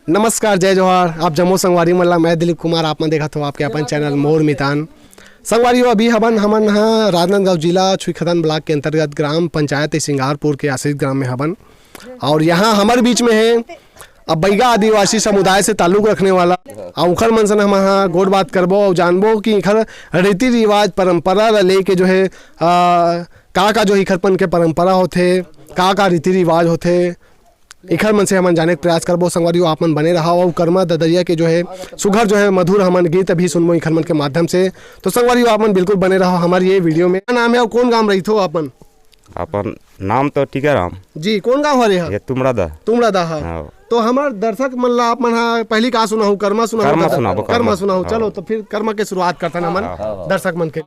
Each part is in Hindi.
नमस्कार, जय जोहार। आप जम्मू संगवारी मल्ला, मैं दिलीप कुमार। आपने देखा तो आपके अपन चैनल मोर मितान संगवारी हो। अभी हमन हाँ राजनांदगांव जिला छुईखदान ब्लॉक के अंतर्गत ग्राम पंचायत सिंगारपुर के आश्रित ग्राम में हवन। और यहाँ हमारे बीच में है अब बैगा आदिवासी समुदाय से ताल्लुक रखने वाला और उखर मन से हम हाँ गोड़ बात करबो और जानबो कि इखर रीति रिवाज परंपरा ले के जो है का जो इखरपन के परंपरा होते, का रीति रिवाज होते, इखर मन से हमन जाने के प्रयास करबो। संगवारी आप मन बने रहा और कर्मा ददरिया के जो है सुघर जो है मधुर हमन गीत अभी सुनबो इखर मन के माध्यम से। तो संगवारी आप मन बिल्कुल बने रहो हमारे ये वीडियो में। नाम है और कौन गांव रही थो अपन? अपन नाम तो टीकाराम जी। कौन गांव हरे? ये तुमरा दा हाँ। तो हमार दर्शक मन ला आप मन हाँ पहली का सुना हूँ कर्मा सुना हूँ। चलो तो फिर कर्मा के शुरुआत करता ना मन दर्शक मन के।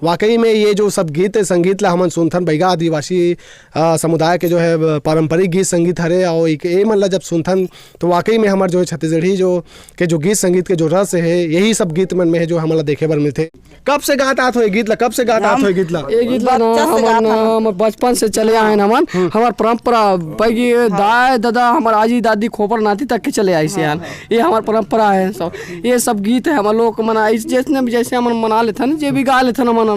वाकई में ये जो सब गीत संगीत ला हमन सुनथन बैगा आदिवासी समुदाय के जो है पारंपरिक गीत संगीत हरे और ये मन ला जब सुनथन तो वाकई में हमार जो है छत्तीसगढ़ी जो गीत संगीत के जो रस है यही सब गीत मन में है जो हमला देखे बर मिलते। कब से गात आत हो गीत ला, कब से गात आत हो गीत ला? ये गीत ला हम बचपन से चले आए हमन, हमार परंपरा पैगी दाई दादा हमार आजी दादी खोपर नाती तक के चले आई से ये हमार परंपरा है। सब ये सब गीत है हम लोग मना जिसने भी जैसे हम मना लेते हैं जे भी गा लेते हैं मन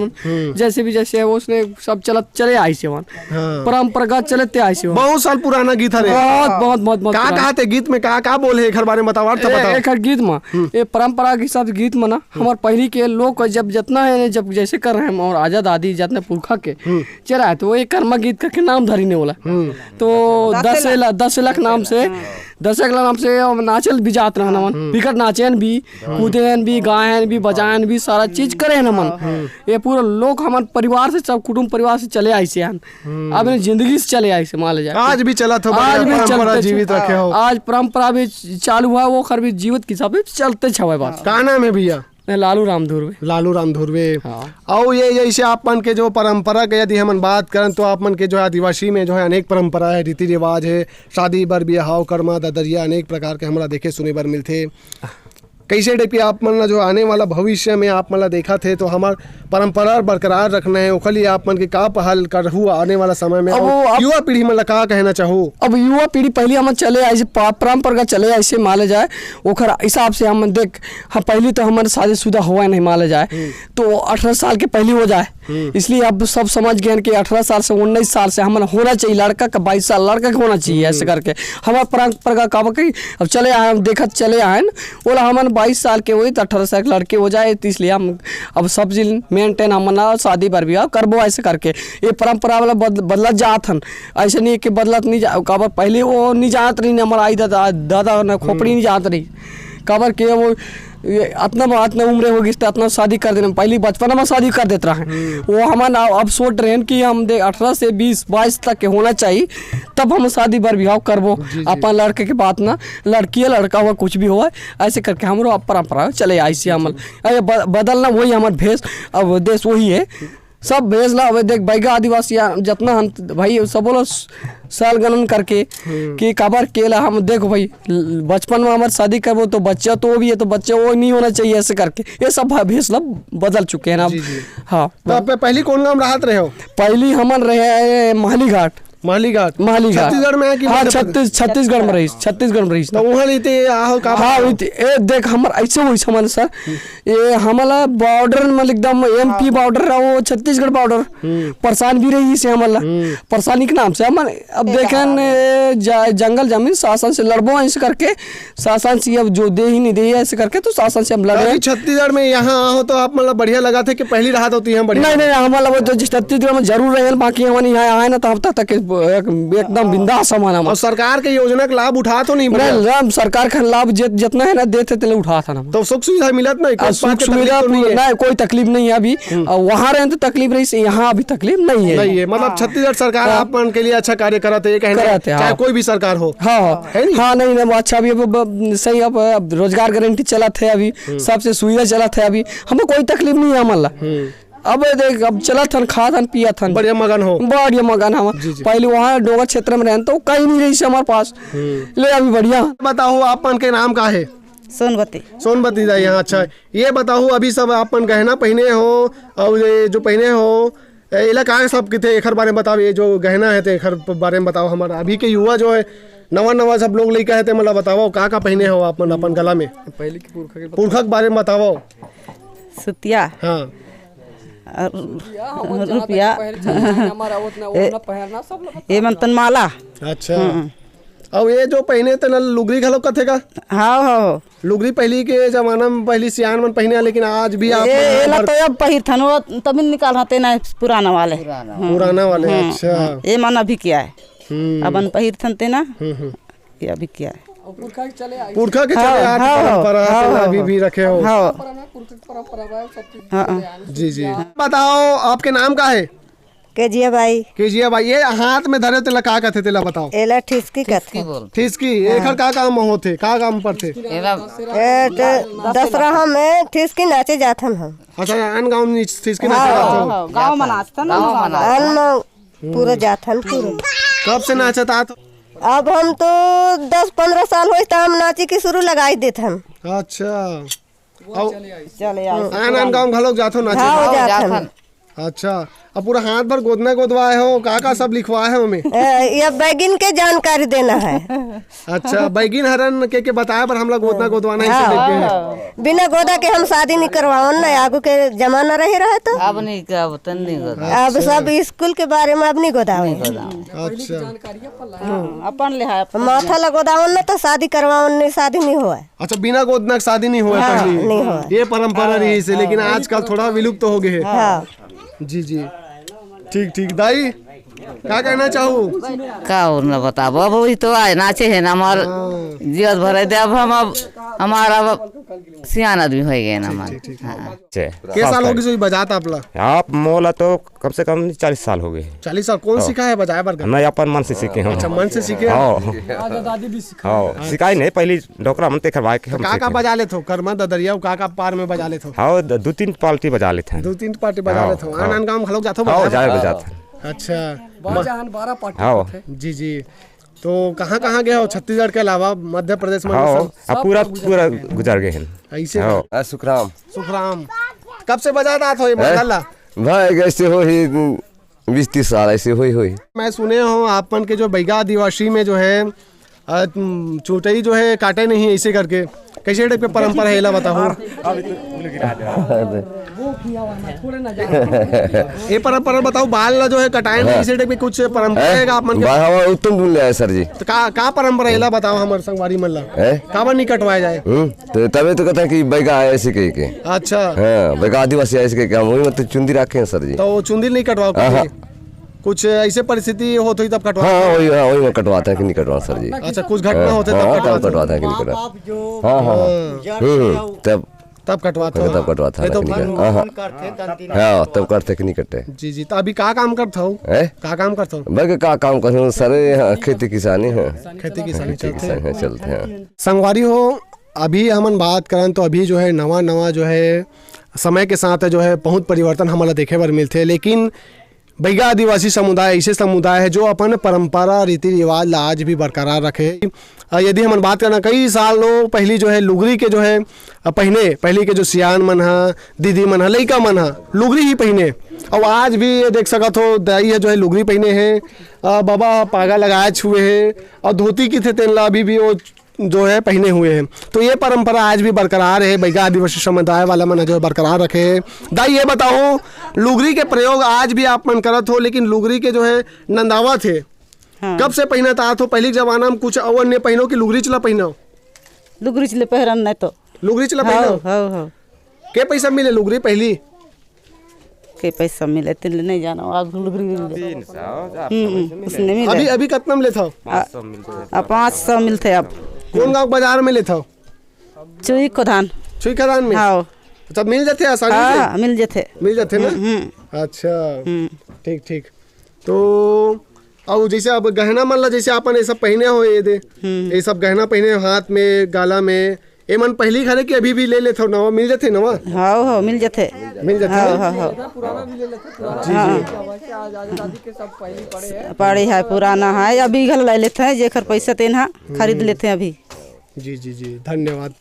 जैसे भी जैसे उसने सब चले आई से परंपरागत चलते आई से। बहुत साल पुराना गीत है, बहुत बहुत बहुत का कहते गीत में का बोले एक बारे में बताओ। एक गीत में ये परंपरा के हिसाब से गीत में ना हमारे पहले के लोग जब जितना है जब जैसे कर रहे हैं और आजाद आदि जितने पुरखा के चला है तो वो एक कर्मा गीत करके नाम धरी ने बोला तो 10 लाख नाम से 10 लाख नाम से नाचल भी जात रहा मन बिकट नाचेन भी कूदेन भी गायन भी बजायन भी सारा चीज करे न मन। ये पूरा लोग हमारे परिवार से सब कुटुंब परिवार से चले आई से अब जिंदगी से चले आई से मान ले जाए आज भी चला था, आज भी चलते जीवित रखे हो, आज परंपरा भी चालू हुआ वो खर भी जीवित की सब चलते छवे बात। का नाम है भैया? लालू राम धुर्वे। लालू राम धुर्वे। और ये जैसे आप मन के जो परंपरा के यदि हम बात करें तो आप मन के जो है आदिवासी में जो है अनेक परंपरा है, रीति रिवाज है, शादी बर बियाह कर्मा ददरिया अनेक प्रकार के हमारा देखे सुने बर मिलते। कैसे टाइप के आप मन जो आने वाला भविष्य में आप मन देखा थे तो हमार परंपरा बरकरार रखना है ओखर लिए आप मन के का पहल कर हुआ आने वाला समय में युवा पीढ़ी मन का कहना चाहो? अब युवा पीढ़ी पहले हम चले ऐसे परंपरा चले ऐसे माले जाए ओखर हिसाब से हम देख हम पहले तो हमारे शादीशुदा हुआ नहीं माले जाए तो 18 साल के पहले हो जाए, इसलिए अब सब समझ गए कि 18 साल से 19 साल से हमारा होना चाहिए, लड़का का 22 साल लड़का का होना चाहिए ऐसे करके हमारा परंपरा का अब चले आए देखत चले आए बोला हमारे 22 साल के हुई तो 18 साल के लड़के हो जाए तो इसलिए हम अब सब चीज मेंटेन हम ना शादी पर भी करबो ऐसे करके ये परंपरा वाला बदलत जात हन ऐसे नहीं कि बदलत नहीं जा काबर पहले वो नहीं जानत रही हमारा आई दादा न खोपड़ी नहीं जानत रही काबर के वो इतना उम्र होगी इतना शादी कर देना पहले बचपन में शादी कर देते रहे वो हमारा अब सोच रहे हैं कि हम 18 से 20-22 तक के होना चाहिए तब हम शादी बर बिहाव करबो अपन लड़के के बात ना लड़की है लड़का हुआ कुछ भी हुआ ऐसे करके हमारो परंपरा चले ऐसे अमल बदलना वही हमारे भेष अब देश वही है सब भेज ला देख बैगा आदिवासी जितना हम भाई सब बोलो साल गणन करके कि काबर केला हम देखो भाई बचपन में हमारे शादी करबो तो बच्चा तो भी है तो बच्चा वो नहीं होना चाहिए ऐसे करके ये सब भेज ला बदल चुके हैं अब। हाँ तो पहली कौन गाँव राहत रहे हो? पहली हमन रहे महली घाट छत्तीसगढ़ में है कि हाँ छत्तीसगढ़ में रही तो वहाँ लेते आओ का हाँ ए देख हमर ऐसे हुई समझ सर ये हमारा बॉर्डर में एकदम एमपी बॉर्डर वो छत्तीसगढ़ बॉर्डर परेशान भी रही से हमारा परेशानी के नाम से हम अब देखें जंगल जमीन शासन से लड़बो ऐसे करके शासन से अब जो दे ही नहीं दे ऐसे करके तो शासन से हम लड़े। छत्तीसगढ़ में यहाँ आओ तो आप मतलब बढ़िया लगा था कि पहली राहत होती है नहीं हमारा वो जो छत्तीसगढ़ में जरूर रहे बाकी हमारे यहाँ आए ना तो हफ्ता तक एकदम बिंदास हमारा और सरकार के योजना का लाभ उठा तो नहीं सरकार का लाभ जितना है ना देते थे उठा था ना तो सुख सुविधा मिलत नहीं सुख सुविधा नहीं कोई तकलीफ नहीं है अभी वहाँ रहे तो तकलीफ रही यहाँ अभी तकलीफ नहीं है मतलब छत्तीसगढ़ सरकार आपन के लिए अच्छा कार्य कराते है चाहे कोई भी सरकार हो। हाँ नहीं अच्छा अभी सही अब रोजगार गारंटी चला थे अभी सबसे सुविधा चला थे अभी हमें कोई तकलीफ नहीं है हमारा अब देख अब चला थन खा थन पिया थन बढ़िया मगन हम पहले वहाँ डोंगर क्षेत्र में रहते तो कहीं नहीं रही हमारे पास ले अभी बढ़िया। बताओ आपन के नाम का है? सोनबती दाई। यहाँ अच्छा ये बताओ अभी सब आपन गहना पहने हो और ये जो पहने हो इलाका सब कितने एक बारे में बताओ ये जो गहना है एक बारे में बताओ हमारा अभी के युवा जो है नवा सब लोग लेकर है मतलब बताओ का पहने हो आप अपन गला में पहले की पुरखा के बारे में बताओ। सुतिया हाँ रुपया ये मंतन माला अच्छा और ये जो पहने थे ना लुगरी घलो कथे का? हाँ लुगरी पहली के जमाना में पहली सियान मन पहने लेकिन आज भी आप ये तो अब पहिरथन वो तब निकाल हते ना पुराना वाले अच्छा ये मन अभी क्या है अपन पहिरथन ते ना ये अभी क्या है पुरखा के चले परंपरा अभी भी रखे हो। जी बताओ आपके नाम का है? केजिया बाई केजिया भाई ये हाथ में धरे तेला का कहते तेला बताओ। एला ठिसकी कथे ठिसकी एकर का काम होते का काम पड़ते। दशहरा में ठिसकी नाचे जाथन हम। अच्छा अन गांव में ठिसकी नाचे जाते गांव में नाचतन अन पूरा जाथन पूरा। कब से नाचत आत। अब हम तो 10-15 साल हो हम नाची की शुरू लगाई देथन। अच्छा चले आन गांव घलोक जाथो नाचे। जाथन अच्छा अब पूरा हाथ भर गोदना गोदवाए हो का सब लिखवाए हो हमें। ये बैगिन के जानकारी देना है। अच्छा बैगिन हरन के बताए पर हमला गोदना गोदवाना इसे लेके बिना गोदा के हम शादी नहीं करवाओ ना। आगू के जमाना रहे तो अब नहीं अब सब स्कूल के बारे में अब नहीं गोदाओ। अच्छा अपन ले माथा लगोदाओ ना तो शादी करवाओ नहीं शादी नहीं हुआ। अच्छा बिना गोदना शादी नहीं हुआ पहले नहीं हुआ। ये परंपरा रही से लेकिन आजकल थोड़ा विलुप्त हो गए है। जी जी ठीक ठीक दाई क्या कहना चाहूँ। का और न बताबो अब वही तो आए नाचे है ना हमार जीवन भर दे। अब हम अब हमारा सियान आदमी हो गए ना हमारे। के साल हो गए बजाता आपला। आप मोला तो कम से कम 40 साल हो गए। 40 साल कौन सिखा है बजाए बर। मैं अपन मन से सीखे हूँ। अच्छा मन से सीखे। हाँ सिखाई नहीं पहले डोकरा मनते करवाए के हम का बजा लेते हो कर्मा ददरिया का पार में बजा लेते हो। हाँ 2-3 पार्टी बजा लेते हैं। 2-3 पार्टी बजा लेते हो। आन गांव घलोक जाते हो। हाँ जाए बजाते हैं। अच्छा 12 पार्टी हाँ जी जी तो कहाँ गए हो छत्तीसगढ़ के अलावा मध्य प्रदेश में। हाँ अब पूरा गुजर गए हैं ऐसे। सुखराम सुखराम कब से बजाता हो ये मसाला। भाई ऐसे हो ही 20-30 साल ऐसे हुई। मैं सुने हूँ आपन के जो बैगा आदिवासी में जो है चुटई जो है काटे नहीं ऐसे करके कैसे टाइप के परंपरा है बताओ। ये परंपरा बताओ बाल जो है कटाए नहीं ऐसे टाइप के कुछ परंपरा है आप मन के। उत्तम ढूंढ लिया है सर जी। तो का परंपरा है बताओ हमारे संगवारी मन ला का नहीं कटवाया जाए। तो तभी तो कहता है कि बैगा है ऐसे कह के। अच्छा हाँ बैगा आदिवासी ऐसे कह के हम वही मतलब चुंदी रखे हैं सर जी। तो चुंदी नहीं कटवाओ कुछ ऐसे परिस्थिति होती हुई तब कटवा। हाँ वही में कटवाता है कि नहीं कटवा सर जी। अच्छा कुछ घटना होते तब कटवाता है कि नहीं कटवा। हाँ तब कटवाता है तब कटवाता है हाँ तब करते कि नहीं करते। जी जी तो अभी का काम करता हूँ का काम करता हूँ। भाई का काम करते हूँ सर खेती किसानी है। खेती किसानी चलते हैं। संगवारी हो अभी हम बात करें तो अभी जो है नवा जो है समय के साथ जो है बहुत परिवर्तन हमारा देखे बर मिलते। लेकिन बैगा आदिवासी समुदाय ऐसे समुदाय है जो अपन परंपरा रीति रिवाज आज भी बरकरार रखे। यदि हम बात करना कई सालों पहली जो है लुगरी के जो है पहले के जो सियान मन है दीदी मन है लड़का मन है लुगरी ही पहने। और आज भी ये देख सकत हो दाई है जो है लुगरी पहने हैं बाबा पागा लगाए छुए हैं और धोती की थे तेनला अभी भी वो जो है पहने हुए हैं। तो ये परंपरा आज भी बरकरार है बैगा आदिवासी समुदाय वाला मन जो है बरकरार रखे है। दाई ये बताओ लुगरी के प्रयोग आज भी आप मन करत हो लेकिन लुगरी के जो है नंदावा थे कब से पहना था तो पहले जमाना में कुछ और ने पहनो कि लुगरी चला पहनो। लुगरी चले पहरन नहीं तो लुगरी चला पहनो। के पैसा मिले लुगरी पहली के पैसा मिले तिल नहीं जाना आग लुगरी उसने मिले अभी कितना में लेता 500 मिलते। अब कौन गाँव बाजार में लेता चुई कोधान में। हाँ तब मिल जाते आसानी से मिल जाते ना। अच्छा ठीक ठीक तो और जैसे अब गहना मन ला जैसे अपन ये सब पहने हो ये सब गहना पहने हो हाथ में गाला में ए मन पहली घरे के अभी भी ले लेते हो नवा मिल जाते नवा। हाँ मिल जाते पढ़ी है पुराना है अभी घर ले लेते हैं जेकर पैसा तेना खरीद लेते हैं अभी। जी जी जी धन्यवाद।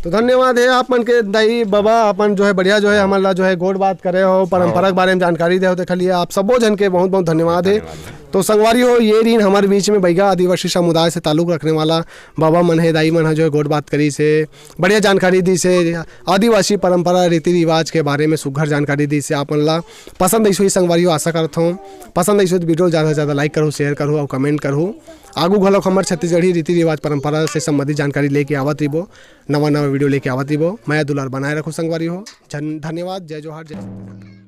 तो धन्यवाद है आप मन के दाई बाबा अपन जो है बढ़िया जो है हमारा जो है गोड़ बात करे हो परंपरा के बारे में जानकारी दे हो देख लिए आप सबो जन के बहुत बहुत धन्यवाद है। तो संगवारी हो ये रीन हमारे बीच में बैगा आदिवासी समुदाय से ताल्लुक रखने वाला बाबा मन है दाई मन है जो है गोड़ बात करी से बढ़िया जानकारी दी से आदिवासी परंपरा रीति रिवाज के बारे में सुघर जानकारी दी से आप मन ला पसंद ऐसी संगवारी हो आशा करता हूँ पसंद ऐसी तो वीडियो ज़्यादा से ज़्यादा लाइक करो शेयर करो और कमेंट करो। आगू घलोक हमारे छत्तीसगढ़ी रीति रिवाज परंपरा से संबंधित जानकारी लेके आवत रहिबो नवा वीडियो लेके आवत रहिबो। मैं दुलार बनाए रखो संगवारी हो धन्यवाद। जय जोहार जय।